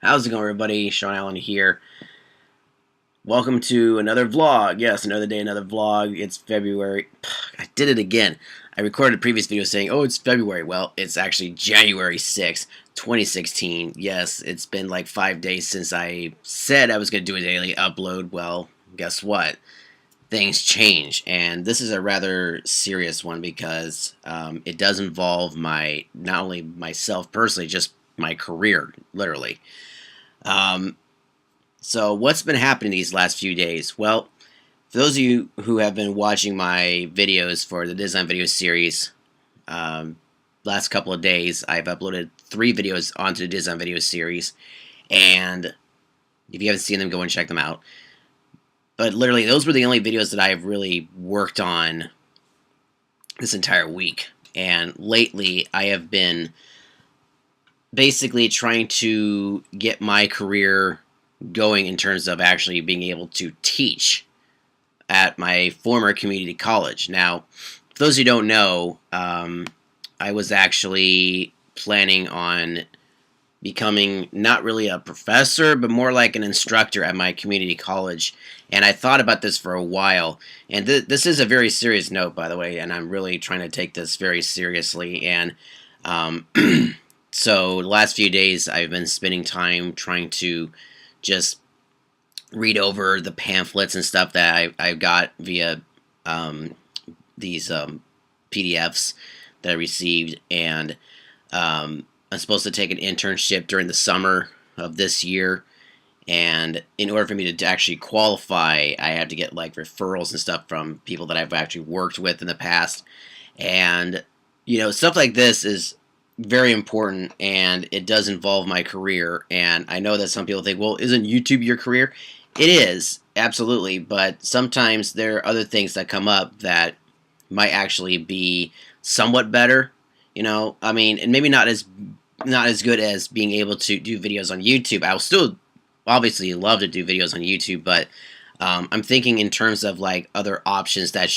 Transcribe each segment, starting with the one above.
How's it going, everybody? Shaun here. Welcome to another vlog. Yes, another day, another vlog. It's February. I did it again. I recorded a previous video saying, oh, it's February. Well, it's actually January 6th, 2016. Yes, it's been like 5 days since I said I was going to do a daily upload. Well, guess what? Things change, and this is a rather serious one because it does involve not only myself personally, just my career, literally. Um, so what's been happening these last few days? Well, for those of you who have been watching my videos for the design video series, last couple of days I've uploaded 3 videos onto the design video series, and if you haven't seen them, go and check them out. But literally, those were the only videos that I've really worked on this entire week. And lately, I have been basically trying to get my career going in terms of actually being able to teach at my former community college. Now, for those who don't know, I was actually planning on becoming not really a professor, but more like an instructor at my community college. And I thought about this for a while. And this is a very serious note, by the way, and I'm really trying to take this very seriously. And so the last few days, I've been spending time trying to just read over the pamphlets and stuff that I got via these PDFs that I received. And I'm supposed to take an internship during the summer of this year, and in order for me to actually qualify, I have to get like referrals and stuff from people that I've actually worked with in the past. And stuff like this is very important, and it does involve my career. And I know that some people think, well, isn't YouTube your career? It is, absolutely, but sometimes there are other things that come up that might actually be somewhat better. I mean, and maybe not as good as being able to do videos on YouTube. I'll still obviously love to do videos on YouTube, but I'm thinking in terms of like other options that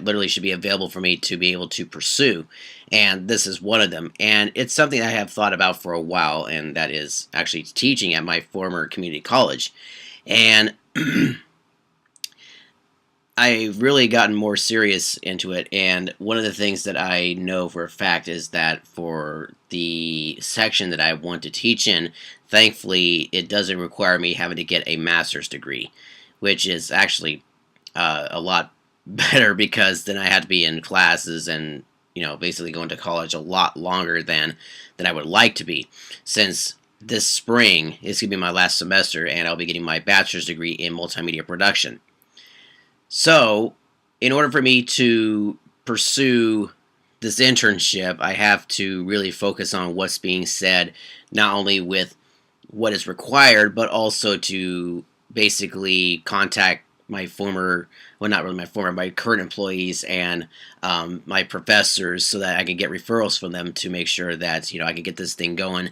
literally should be available for me to be able to pursue, and this is one of them. And it's something I have thought about for a while, and that is actually teaching at my former community college. And I've really gotten more serious into it, and one of the things that I know for a fact is that for the section that I want to teach in, thankfully, it doesn't require me having to get a master's degree, which is actually a lot better, because then I had to be in classes and basically going to college a lot longer than I would like to be, since this spring is going to be my last semester, and I'll be getting my bachelor's degree in multimedia production. So, in order for me to pursue this internship, I have to really focus on what's being said, not only with what is required, but also to basically contact my former, well, not really my former, my current employees and my professors, so that I can get referrals from them to make sure that I can get this thing going.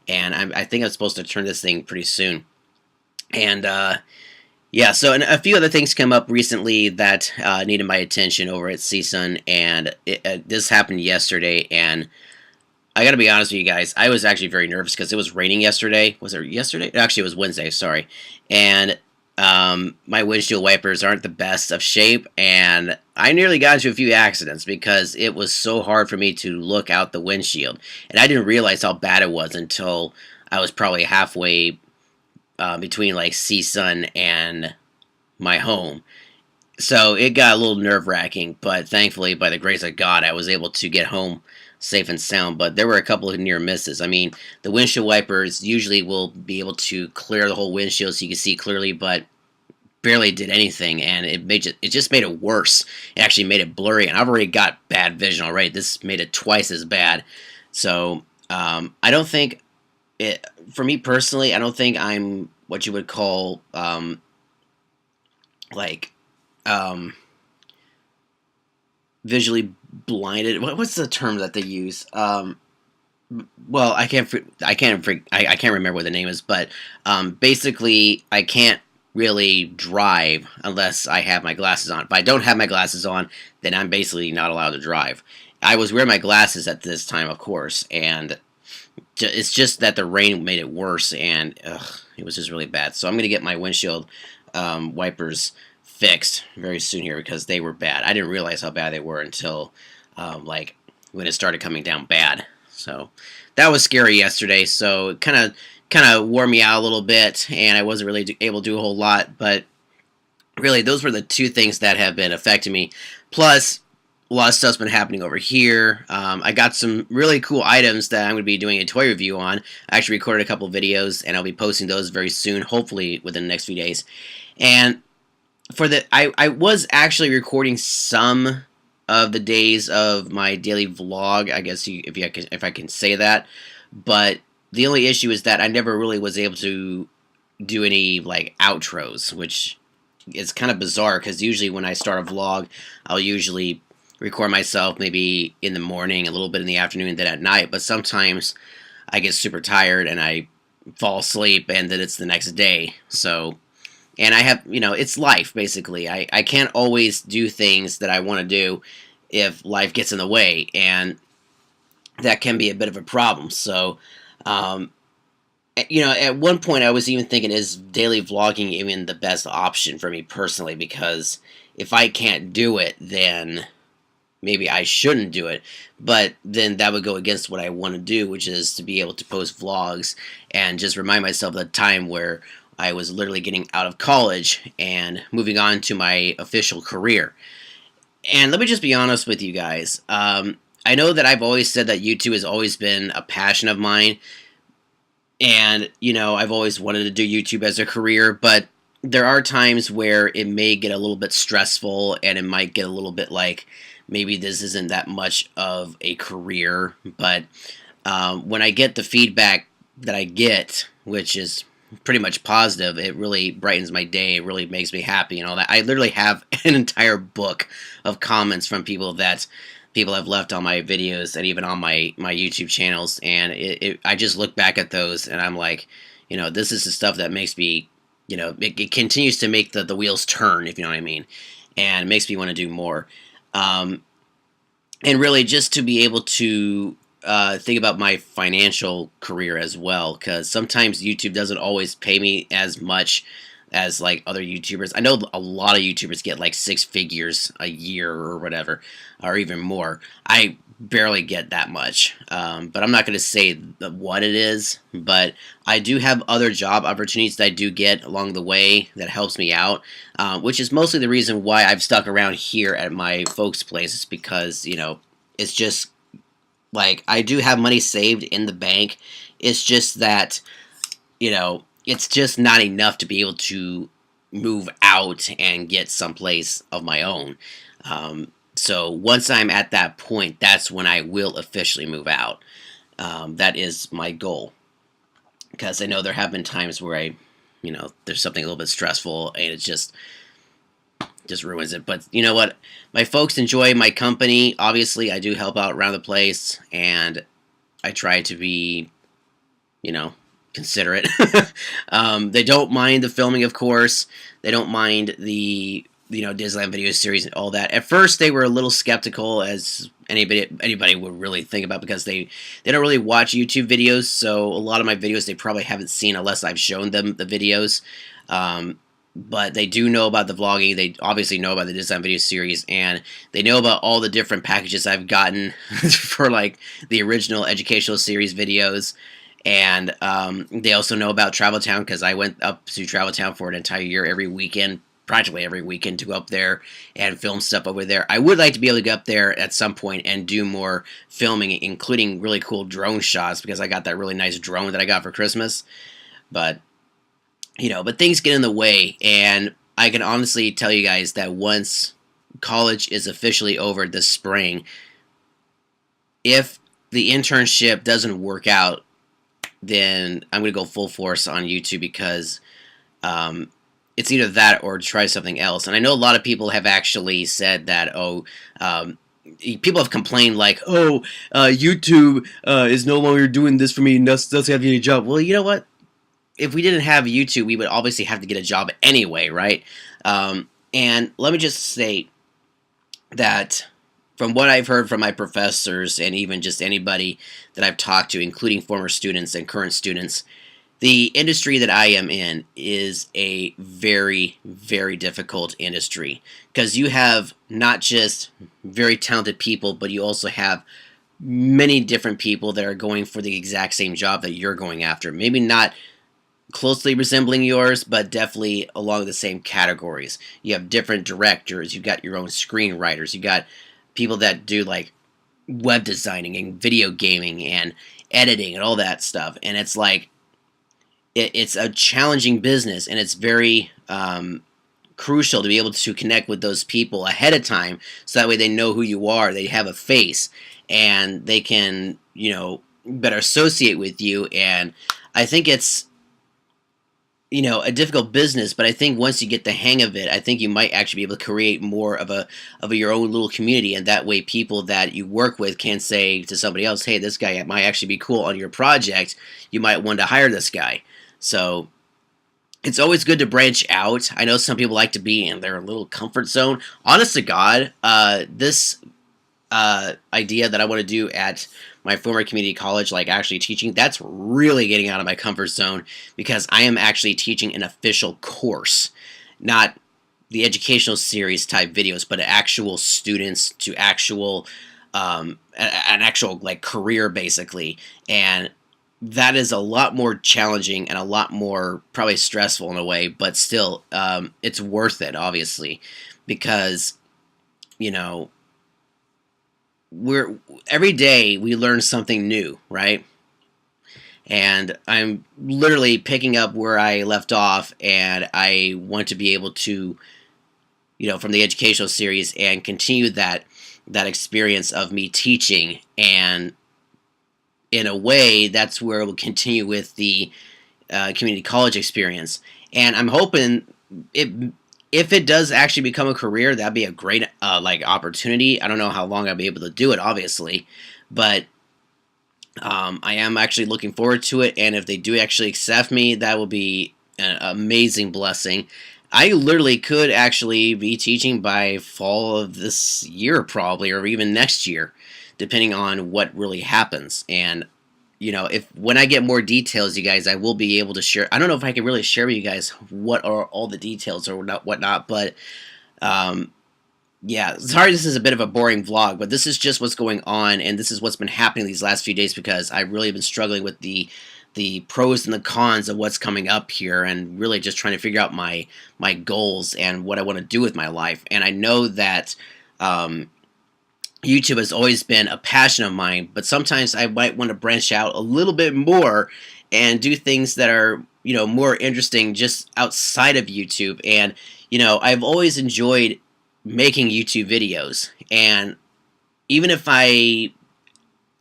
And I think I'm supposed to turn this thing pretty soon. And yeah, so and a few other things come up recently that needed my attention over at CSUN, and this happened yesterday, and I gotta be honest with you guys, I was actually very nervous because it was raining yesterday. Was it yesterday? Actually, it was Wednesday, sorry. And my windshield wipers aren't the best of shape, and I nearly got into a few accidents because it was so hard for me to look out the windshield. And I didn't realize how bad it was until I was probably halfway between like CSUN and my home. So it got a little nerve-wracking, but thankfully, by the grace of God, I was able to get home safe and sound. But there were a couple of near misses. I mean, the windshield wipers usually will be able to clear the whole windshield so you can see clearly, but barely did anything, and it just made it worse. It actually made it blurry, and I've already got bad vision already. This made it twice as bad. So I don't think it, for me personally, I don't think I'm what you would call like visually blinded. What's the term that they use? Well, I can't remember what the name is, but basically, I can't really drive unless I have my glasses on. If I don't have my glasses on, then I'm basically not allowed to drive. I was wearing my glasses at this time, of course, and it's just that the rain made it worse, and it was just really bad. So I'm gonna get my windshield wipers fixed very soon here because they were bad. I didn't realize how bad they were until like when it started coming down bad. So that was scary yesterday. So it kind of wore me out a little bit, and I wasn't really able to do a whole lot. But really, those were the two things that have been affecting me. Plus, a lot of stuff's been happening over here. I got some really cool items that I'm going to be doing a toy review on. I actually recorded a couple of videos, and I'll be posting those very soon, hopefully within the next few days. And for the, I was actually recording some of the days of my daily vlog, I guess if I can say that. But the only issue is that I never really was able to do any like outros, which is kind of bizarre because usually when I start a vlog, I'll usually record myself maybe in the morning, a little bit in the afternoon, then at night. But sometimes I get super tired and I fall asleep, and then it's the next day. So, and I have, it's life basically. I can't always do things that I want to do if life gets in the way, and that can be a bit of a problem. So, at one point I was even thinking, is daily vlogging even the best option for me personally? Because if I can't do it, then maybe I shouldn't do it, but then that would go against what I want to do, which is to be able to post vlogs and just remind myself of the time where I was literally getting out of college and moving on to my official career. And let me just be honest with you guys. I know that I've always said that YouTube has always been a passion of mine, and, I've always wanted to do YouTube as a career, but there are times where it may get a little bit stressful, and it might get a little bit like, maybe this isn't that much of a career. But when I get the feedback that I get, which is pretty much positive, it really brightens my day. It really makes me happy and all that. I literally have an entire book of comments from people that people have left on my videos and even on my YouTube channels. And I just look back at those and I'm like, this is the stuff that makes me, it continues to make the wheels turn, if you know what I mean. And it makes me want to do more. And really just to be able to think about my financial career as well, because sometimes YouTube doesn't always pay me as much as like other YouTubers. I know a lot of YouTubers get like 6 figures a year or whatever, or even more. I barely get that much, but I'm not going to say what it is, but I do have other job opportunities that I do get along the way that helps me out, which is mostly the reason why I've stuck around here at my folks' place. Is because, it's just like I do have money saved in the bank. It's just that, it's just not enough to be able to move out and get someplace of my own. So once I'm at that point, that's when I will officially move out. That is my goal. Because I know there have been times where there's something a little bit stressful and it just ruins it. But you know what? My folks enjoy my company. Obviously, I do help out around the place, and I try to be, considerate. They don't mind the filming, of course. They don't mind the Disneyland video series and all that. At first, they were a little skeptical, as anybody would really think about, because they don't really watch YouTube videos. So a lot of my videos they probably haven't seen unless I've shown them the videos. But they do know about the vlogging. They obviously know about the Disneyland video series, and they know about all the different packages I've gotten for like the original educational series videos. And they also know about Travel Town, because I went up to Travel Town for an entire year, every weekend, practically every weekend, to go up there and film stuff over there. I would like to be able to go up there at some point and do more filming, including really cool drone shots, because I got that really nice drone that I got for Christmas. But but things get in the way, and I can honestly tell you guys that once college is officially over this spring, if the internship doesn't work out, then I'm going to go full force on YouTube, because it's either that or try something else. And I know a lot of people have actually said that, people have complained like, YouTube is no longer doing this for me, and doesn't have any job. Well, you know what? If we didn't have YouTube, we would obviously have to get a job anyway, right? And let me just say that from what I've heard from my professors and even just anybody that I've talked to, including former students and current students, the industry that I am in is a very, very difficult industry because you have not just very talented people, but you also have many different people that are going for the exact same job that you're going after. Maybe not closely resembling yours, but definitely along the same categories. You have different directors, you got your own screenwriters, you got people that do like web designing and video gaming and editing and all that stuff. And it's like it's a challenging business, and it's very crucial to be able to connect with those people ahead of time, so that way they know who you are, they have a face, and they can, better associate with you. And I think it's, a difficult business, but I think once you get the hang of it, I think you might actually be able to create more of your own little community, and that way people that you work with can say to somebody else, hey, this guy might actually be cool on your project, you might want to hire this guy. So it's always good to branch out. I know some people like to be in their little comfort zone. Honest to God, this idea that I want to do at my former community college, like actually teaching, that's really getting out of my comfort zone, because I am actually teaching an official course, not the educational series type videos, but actual students to actual an actual like career basically. And that is a lot more challenging and a lot more probably stressful in a way, but still it's worth it, obviously, because we're every day we learn something new, right? And I'm literally picking up where I left off, and I want to be able to, from the educational series, and continue that experience of me teaching. And in a way, that's where we'll continue with the community college experience. And I'm hoping if it does actually become a career, that'd be a great opportunity. I don't know how long I'll be able to do it, obviously, but I am actually looking forward to it. And if they do actually accept me, that will be an amazing blessing. I literally could actually be teaching by fall of this year, probably, or even next year, depending on what really happens. And when I get more details, you guys, I will be able to share. I don't know if I can really share with you guys what are all the details or whatnot, but yeah, sorry this is a bit of a boring vlog, but this is just what's going on, and this is what's been happening these last few days, because I really have been struggling with the pros and the cons of what's coming up here, and really just trying to figure out my goals and what I want to do with my life. And I know that YouTube has always been a passion of mine, but sometimes I might want to branch out a little bit more and do things that are, more interesting just outside of YouTube. And, I've always enjoyed making YouTube videos. And even if I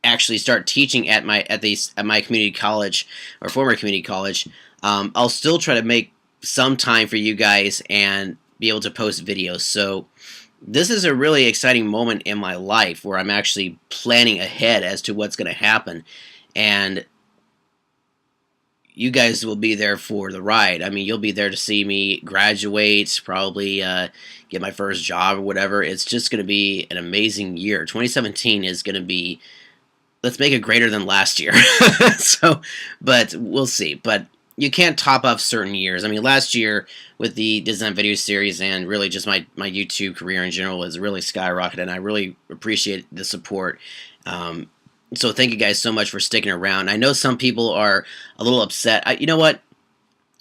actually start teaching at my community college, or former community college, I'll still try to make some time for you guys and be able to post videos. So this is a really exciting moment in my life where I'm actually planning ahead as to what's going to happen, and you guys will be there for the ride. I mean, you'll be there to see me graduate, probably get my first job or whatever. It's just going to be an amazing year. 2017 is going to be, let's make it greater than last year. But we'll see. But you can't top off certain years. I mean, last year with the design video series and really just my YouTube career in general was really skyrocketed, and I really appreciate the support. So thank you guys so much for sticking around. I know some people are a little upset. You know what?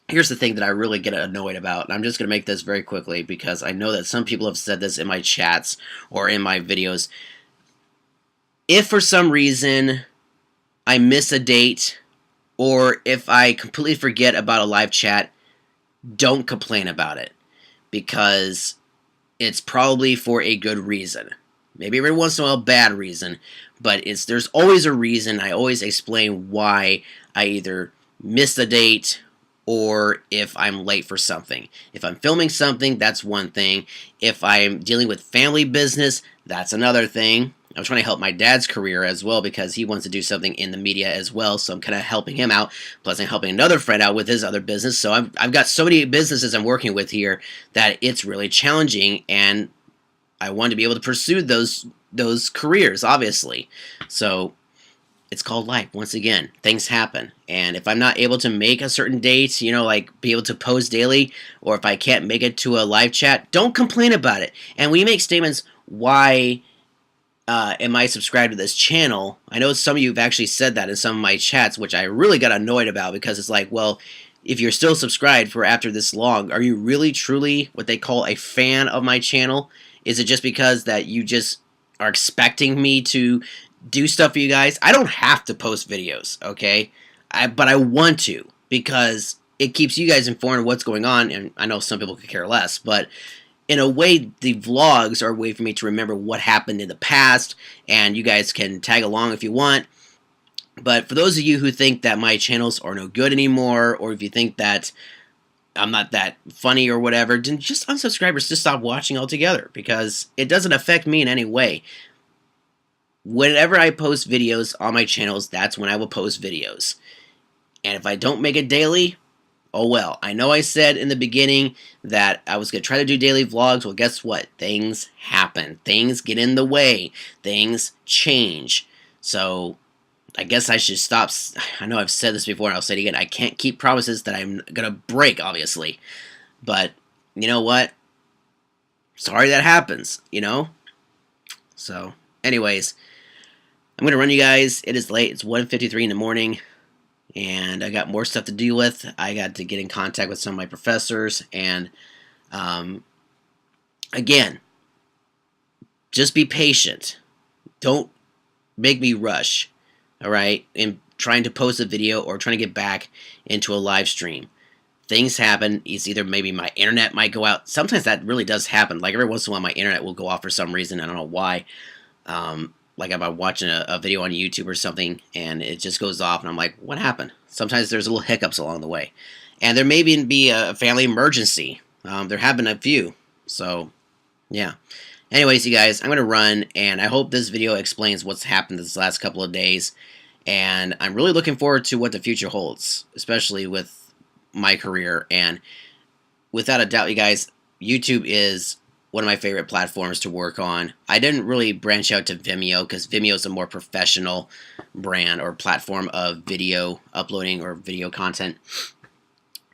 Here's the thing that I really get annoyed about, and I'm just going to make this very quickly, because I know that some people have said this in my chats or in my videos. If for some reason I miss a date, or if I completely forget about a live chat, don't complain about it, because it's probably for a good reason. Maybe every once in a while a bad reason, but there's always a reason. I always explain why I either missed a date or if I'm late for something. If I'm filming something, that's one thing. If I'm dealing with family business, that's another thing. I'm trying to help my dad's career as well, because he wants to do something in the media as well, so I'm kind of helping him out. Plus, I'm helping another friend out with his other business. So I've got so many businesses I'm working with here that it's really challenging, and I want to be able to pursue those those careers, obviously. So it's called life. Once again, things happen, and if I'm not able to make a certain date, like be able to post daily, or if I can't make it to a live chat, don't complain about it. And when you make statements, why am I subscribed to this channel? I know some of you have actually said that in some of my chats, which I really got annoyed about, because it's like, well, if you're still subscribed for after this long, are you really truly what they call a fan of my channel? Is it just because that you just are expecting me to do stuff for you guys? I don't have to post videos, okay? But I want to, because it keeps you guys informed of what's going on, and I know some people could care less, but in a way, the vlogs are a way for me to remember what happened in the past, and you guys can tag along if you want. But for those of you who think that my channels are no good anymore, or if you think that I'm not that funny or whatever, then just unsubscribe or just stop watching altogether, because it doesn't affect me in any way. Whenever I post videos on my channels, that's when I will post videos. And if I don't make it daily, oh well. I know I said in the beginning that I was going to try to do daily vlogs. Well, guess what? Things happen. Things get in the way. Things change. So I guess I should stop. I know I've said this before and I'll say it again. I can't keep promises that I'm going to break, obviously. But you know what? Sorry that happens, So anyways, I'm going to run, you guys. It is late. It's 1:53 in the morning. And I got more stuff to deal with. I got to get in contact with some of my professors. And again, just be patient. Don't make me rush, all right, in trying to post a video or trying to get back into a live stream. Things happen. It's either maybe my internet might go out. Sometimes that really does happen. Like every once in a while my internet will go off for some reason. I don't know why. Like if I'm watching a video on YouTube or something and it just goes off and I'm like, what happened? Sometimes there's little hiccups along the way. And there may even be a family emergency. There have been a few. So, yeah. Anyways, you guys, I'm going to run, and I hope this video explains what's happened this last couple of days. And I'm really looking forward to what the future holds, especially with my career. And without a doubt, you guys, YouTube is one of my favorite platforms to work on. I didn't really branch out to Vimeo because Vimeo is a more professional brand or platform of video uploading or video content.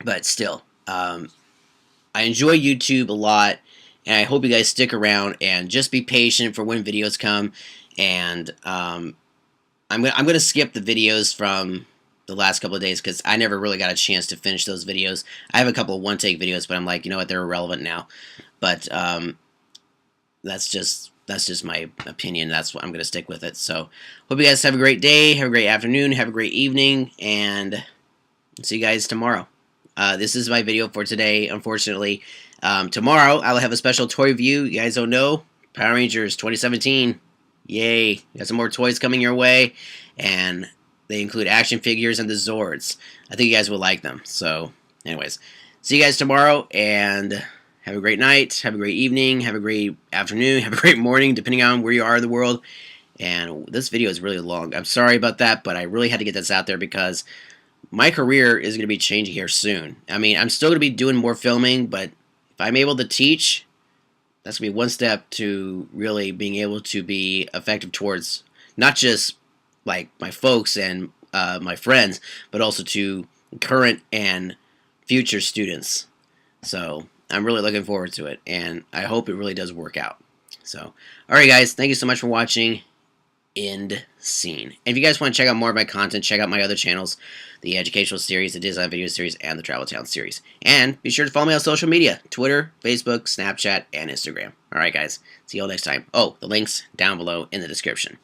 But still, I enjoy YouTube a lot, and I hope you guys stick around and just be patient for when videos come. And I'm gonna skip the videos from the last couple of days because I never really got a chance to finish those videos. I have a couple of one-take videos, but I'm like, you know what, they're irrelevant now. But that's just my opinion. That's what I'm going to stick with it. So hope you guys have a great day, have a great afternoon, have a great evening, and see you guys tomorrow. This is my video for today, unfortunately. Tomorrow I'll have a special toy review. You guys don't know, Power Rangers 2017. Yay! Got some more toys coming your way, and they include action figures and the Zords. I think you guys will like them. So, anyways, see you guys tomorrow, and have a great night, have a great evening, have a great afternoon, have a great morning, depending on where you are in the world. And this video is really long. I'm sorry about that, but I really had to get this out there because my career is going to be changing here soon. I mean, I'm still going to be doing more filming, but if I'm able to teach, that's going to be one step to really being able to be effective towards not just like my folks and my friends, but also to current and future students. So I'm really looking forward to it, and I hope it really does work out. So, alright guys, thank you so much for watching. End scene. And if you guys want to check out more of my content, check out my other channels, the educational series, the design video series, and the travel town series. And be sure to follow me on social media, Twitter, Facebook, Snapchat, and Instagram. Alright guys, see you all next time. Oh, the links down below in the description.